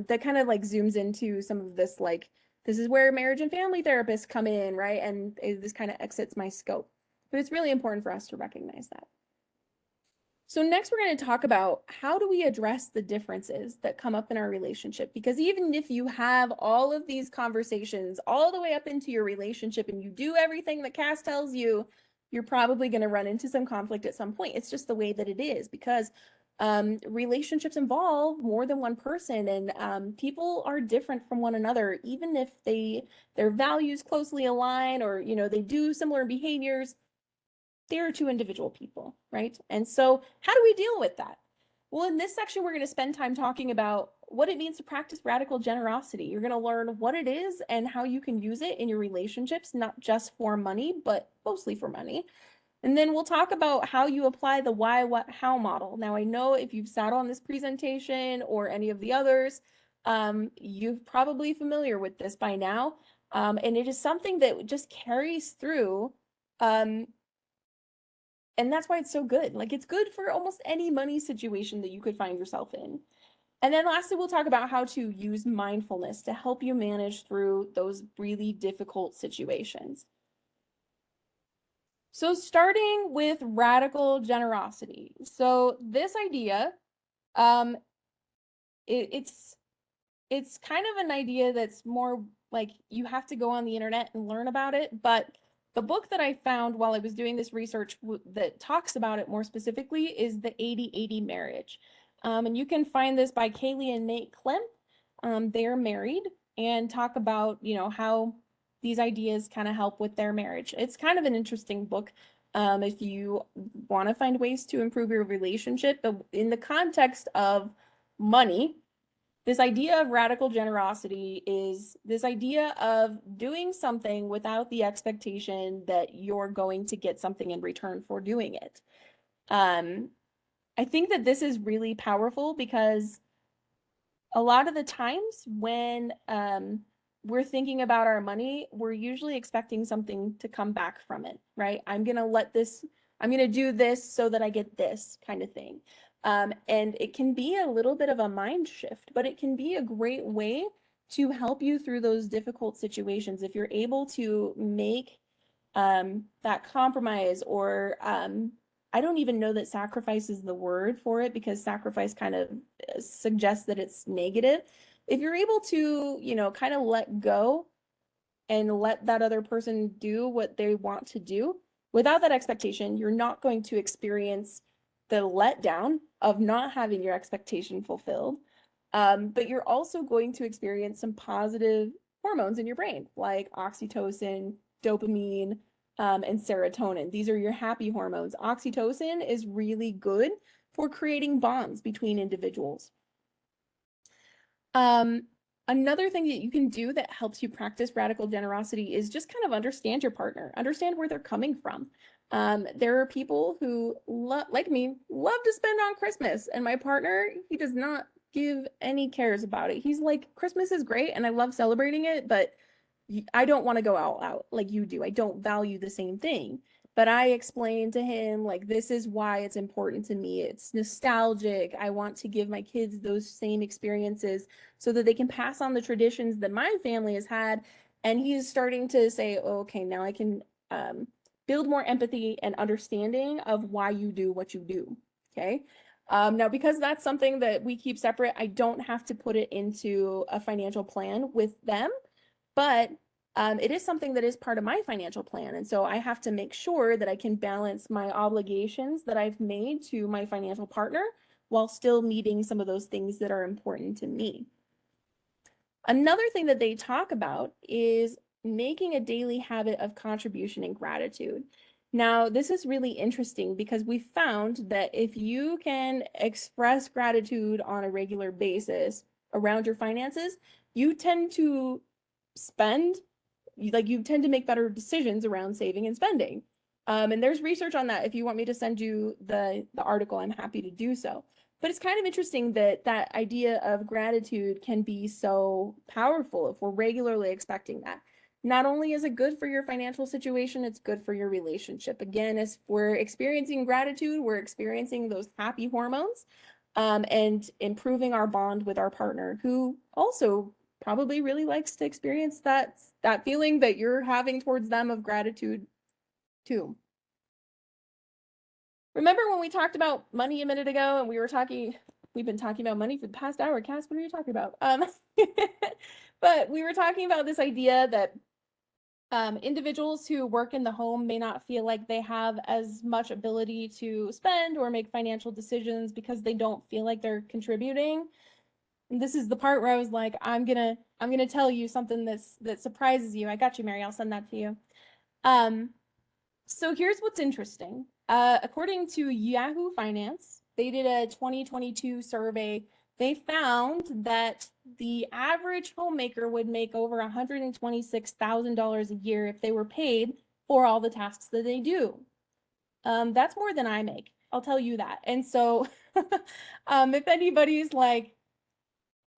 That kind of like zooms into some of this, like, this is where marriage and family therapists come in, right? And this kind of exits my scope. But it's really important for us to recognize that. So next we're going to talk about how do we address the differences that come up in our relationship? Because even if you have all of these conversations all the way up into your relationship and you do everything that Cass tells you, you're probably going to run into some conflict at some point. It's just the way that it is, because relationships involve more than one person, and people are different from one another, even if their values closely align, or they do similar behaviors. They're two individual people, right? And so how do we deal with that? Well, in this section, we're going to spend time talking about what it means to practice radical generosity. You're going to learn what it is and how you can use it in your relationships, not just for money, but mostly for money. And then we'll talk about how you apply the why, what, how model. Now, I know if you've sat on this presentation or any of the others, you're probably familiar with this by now. And it is something that just carries through And that's why it's so good. Like it's good for almost any money situation that you could find yourself in. And then lastly, we'll talk about how to use mindfulness to help you manage through those really difficult situations. So starting with radical generosity. So this idea, um, it's kind of an idea that's more like you have to go on the internet and learn about it. But the book that I found while I was doing this research that talks about it more specifically is the 80-80 Marriage. And you can find this by Kaylee and Nate Klemp. They're married and talk about, how these ideas kind of help with their marriage. It's kind of an interesting book if you want to find ways to improve your relationship, but in the context of money, this idea of radical generosity is this idea of doing something without the expectation that you're going to get something in return for doing it. I think that this is really powerful because a lot of the times when we're thinking about our money, we're usually expecting something to come back from it, right? I'm going to do this so that I get this kind of thing. And it can be a little bit of a mind shift, but it can be a great way to help you through those difficult situations. If you're able to make that compromise, or I don't even know that sacrifice is the word for it because sacrifice kind of suggests that it's negative. If you're able to, kind of let go and let that other person do what they want to do without that expectation, you're not going to experience the letdown of not having your expectation fulfilled. But you're also going to experience some positive hormones in your brain, like oxytocin, dopamine, and serotonin. These are your happy hormones. Oxytocin is really good for creating bonds between individuals. Another thing that you can do that helps you practice radical generosity is just kind of understand your partner, understand where they're coming from. There are people who, like me, love to spend on Christmas, and my partner, he does not give any cares about it. He's like, Christmas is great and I love celebrating it, but I don't want to go all out like you do. I don't value the same thing. But I explained to him, like, this is why it's important to me. It's nostalgic. I want to give my kids those same experiences so that they can pass on the traditions that my family has had. And he's starting to say, oh, okay, now I can build more empathy and understanding of why you do what you do. Okay. Now, because that's something that we keep separate, I don't have to put it into a financial plan with them, but it is something that is part of my financial plan. And so I have to make sure that I can balance my obligations that I've made to my financial partner while still meeting some of those things that are important to me. Another thing that they talk about is making a daily habit of contribution and gratitude. Now, this is really interesting because we found that if you can express gratitude on a regular basis around your finances, you tend to spend, you tend to make better decisions around saving and spending. And there's research on that. If you want me to send you the article, I'm happy to do so. But it's kind of interesting that that idea of gratitude can be so powerful if we're regularly expecting that. Not only is it good for your financial situation, it's good for your relationship. Again, as we're experiencing gratitude, we're experiencing those happy hormones, and improving our bond with our partner, who also probably really likes to experience that feeling that you're having towards them of gratitude too. Remember when we talked about money a minute ago and we've been talking about money for the past hour. Cass, what are you talking about? But we were talking about this idea that individuals who work in the home may not feel like they have as much ability to spend or make financial decisions because they don't feel like they're contributing. And this is the part where I was like, I'm gonna tell you something that surprises you. I got you, Mary. I'll send that to you. So here's what's interesting. According to Yahoo Finance, they did a 2022 survey. They found that the average homemaker would make over $126,000 a year if they were paid for all the tasks that they do. That's more than I make. I'll tell you that. And so, if anybody's like,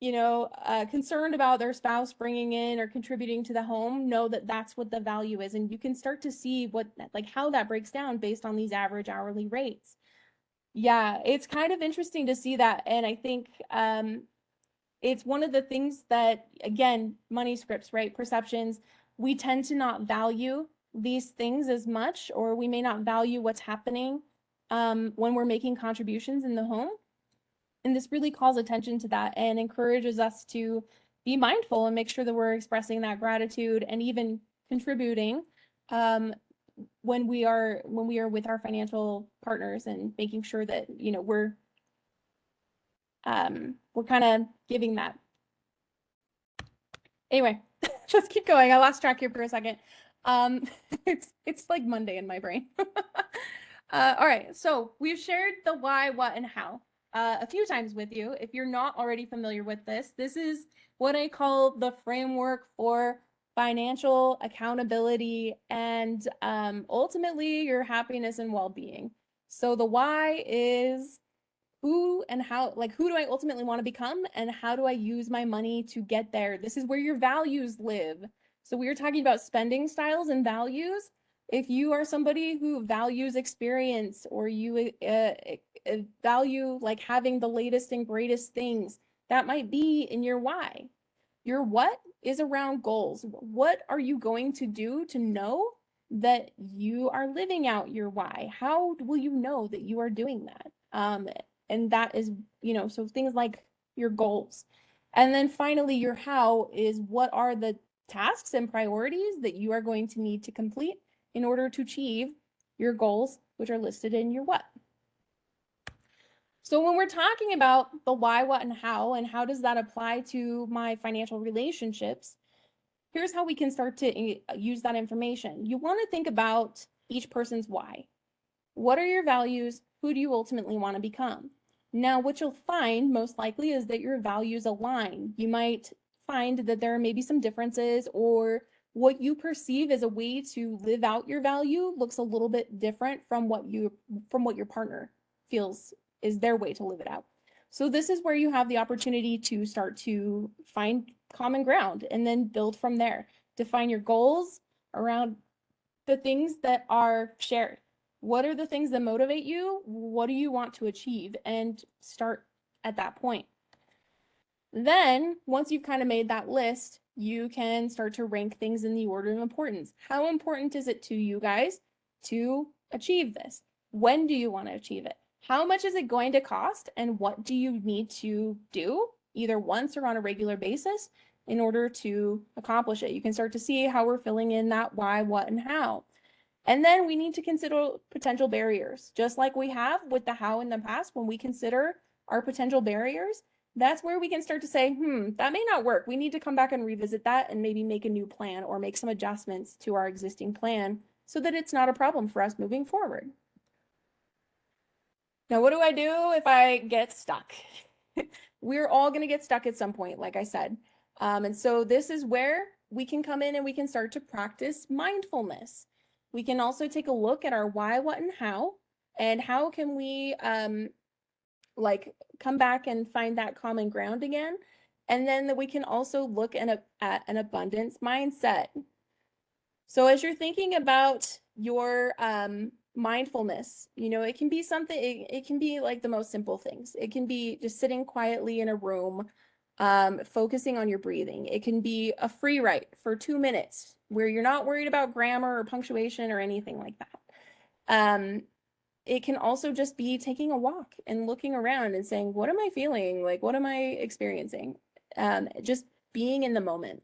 concerned about their spouse bringing in or contributing to the home, know that that's what the value is. And you can start to see how that breaks down based on these average hourly rates. Yeah, it's kind of interesting to see that. And I think it's one of the things that, again, money scripts, right? Perceptions, we tend to not value these things as much, or we may not value what's happening when we're making contributions in the home. And this really calls attention to that and encourages us to be mindful and make sure that we're expressing that gratitude and even contributing when we are with our financial partners, and making sure that we're kind of giving that. Anyway, just keep going. I lost track here for a second. It's like Monday in my brain. All right, so we've shared the why, what, and how a few times with you. If you're not already familiar with this, this is what I call the framework for financial accountability and ultimately your happiness and well-being. So the why is who and how, who do I ultimately want to become, and how do I use my money to get there? This is where your values live. So we were talking about spending styles and values. If you are somebody who values experience, or you value having the latest and greatest things, that might be in your why. Your what is around goals. What are you going to do to know that you are living out your why? How will you know that you are doing that? And that is, so things like your goals. And then finally, your how is what are the tasks and priorities that you are going to need to complete in order to achieve your goals, which are listed in your what. So when we're talking about the why, what, and how does that apply to my financial relationships, here's how we can start to use that information. You want to think about each person's why. What are your values? Who do you ultimately want to become? Now, what you'll find most likely is that your values align. You might find that there are maybe some differences, or what you perceive as a way to live out your value looks a little bit different from what your partner feels is their way to live it out. So this is where you have the opportunity to start to find common ground and then build from there. Define your goals around the things that are shared. What are the things that motivate you? What do you want to achieve? And start at that point. Then, once you've kind of made that list, you can start to rank things in the order of importance. How important is it to you guys to achieve this? When do you want to achieve it? How much is it going to cost? And what do you need to do, either once or on a regular basis, in order to accomplish it? You can start to see how we're filling in that why, what, and how. And then we need to consider potential barriers, just like we have with the how in the past. When we consider our potential barriers, that's where we can start to say, that may not work. We need to come back and revisit that and maybe make a new plan or make some adjustments to our existing plan so that it's not a problem for us moving forward. Now, what do I do if I get stuck? We're all going to get stuck at some point, like I said. And so this is where we can come in and we can start to practice mindfulness. We can also take a look at our why, what, and how can we come back and find that common ground again. And then that we can also look at an abundance mindset. So as you're thinking about your mindfulness, it can be something, it can be like the most simple things. It can be just sitting quietly in a room, focusing on your breathing. It can be a free write for 2 minutes where you're not worried about grammar or punctuation or anything like that. It can also just be taking a walk and looking around and saying, what am I feeling? What am I experiencing? Just being in the moment.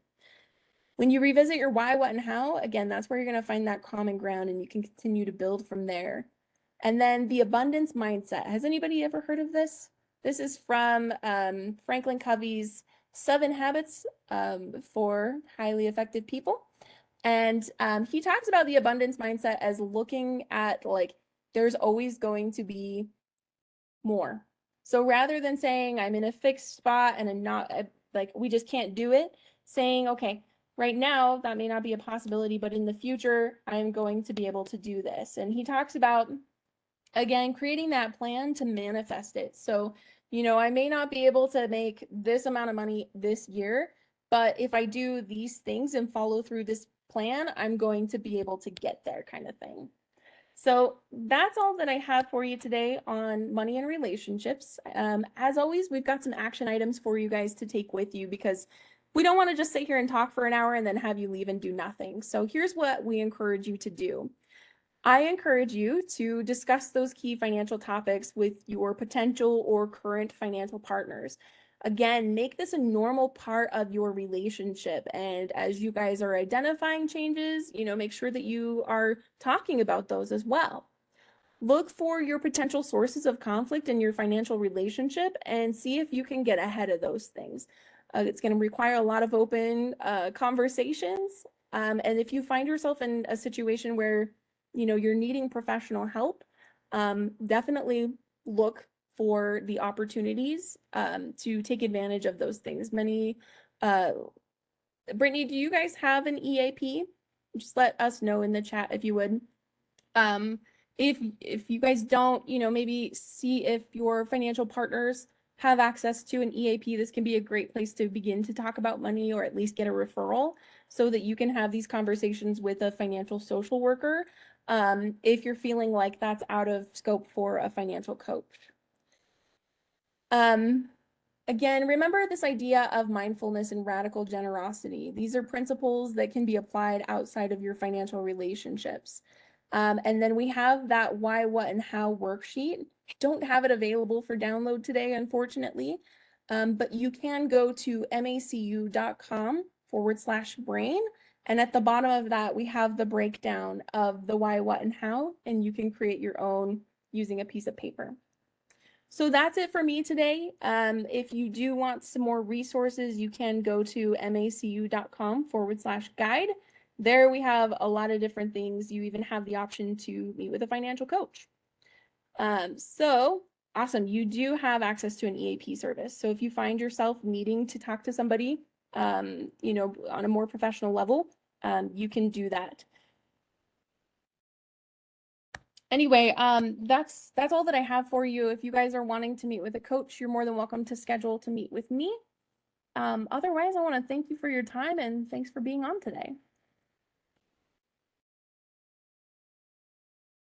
When you revisit your why, what, and how, again, that's where you're going to find that common ground and you can continue to build from there. And then the abundance mindset. Has anybody ever heard of this? This is from Franklin Covey's 7 Habits for Highly Effective People. And he talks about the abundance mindset as looking at there's always going to be more. So rather than saying I'm in a fixed spot and I'm not we just can't do it, saying, okay, right now that may not be a possibility, but in the future, I'm going to be able to do this. And he talks about, again, creating that plan to manifest it. So You know, I may not be able to make this amount of money this year, but if I do these things and follow through this plan, I'm going to be able to get there, kind of thing. So that's all that I have for you today on money and relationships. As always, we've got some action items for you guys to take with you because we don't want to just sit here and talk for an hour and then have you leave and do nothing. So here's what we encourage you to do. I encourage you to discuss those key financial topics with your potential or current financial partners. Again, make this a normal part of your relationship. And as you guys are identifying changes, make sure that you are talking about those as well. Look for your potential sources of conflict in your financial relationship and see if you can get ahead of those things. It's going to require a lot of open conversations. And if you find yourself in a situation where you're needing professional help, definitely look for the opportunities to take advantage of those things. Brittany, do you guys have an EAP? Just let us know in the chat if you would. If you guys don't, maybe see if your financial partners have access to an EAP. This can be a great place to begin to talk about money or at least get a referral so that you can have these conversations with a financial social worker if you're feeling like that's out of scope for a financial coach. Again, remember this idea of mindfulness and radical generosity. These are principles that can be applied outside of your financial relationships. And then we have that why, what, and how worksheet. Don't have it available for download today, unfortunately, but you can go to macu.com/brain. And at the bottom of that, we have the breakdown of the why, what, and how, and you can create your own using a piece of paper. So that's it for me today. If you do want some more resources, you can go to macu.com/guide. There we have a lot of different things. You even have the option to meet with a financial coach. So awesome. You do have access to an EAP service. So if you find yourself needing to talk to somebody, on a more professional level, you can do that. Anyway, that's all that I have for you. If you guys are wanting to meet with a coach, you're more than welcome to schedule to meet with me. Otherwise, I want to thank you for your time and thanks for being on today.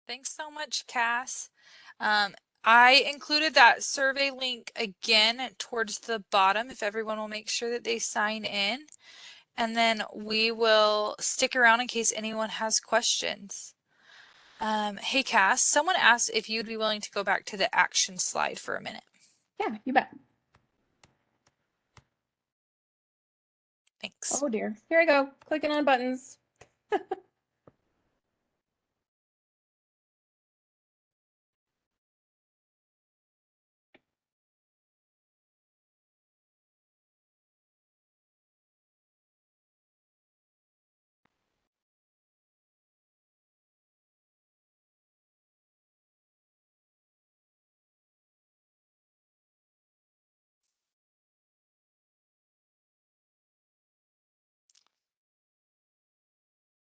Thanks so much, Cass. I included that survey link again towards the bottom if everyone will make sure that they sign in. And then we will stick around in case anyone has questions. Hey, Cass, someone asked if you'd be willing to go back to the action slide for a minute. Yeah, you bet. Thanks. Oh dear. Here I go, clicking on buttons.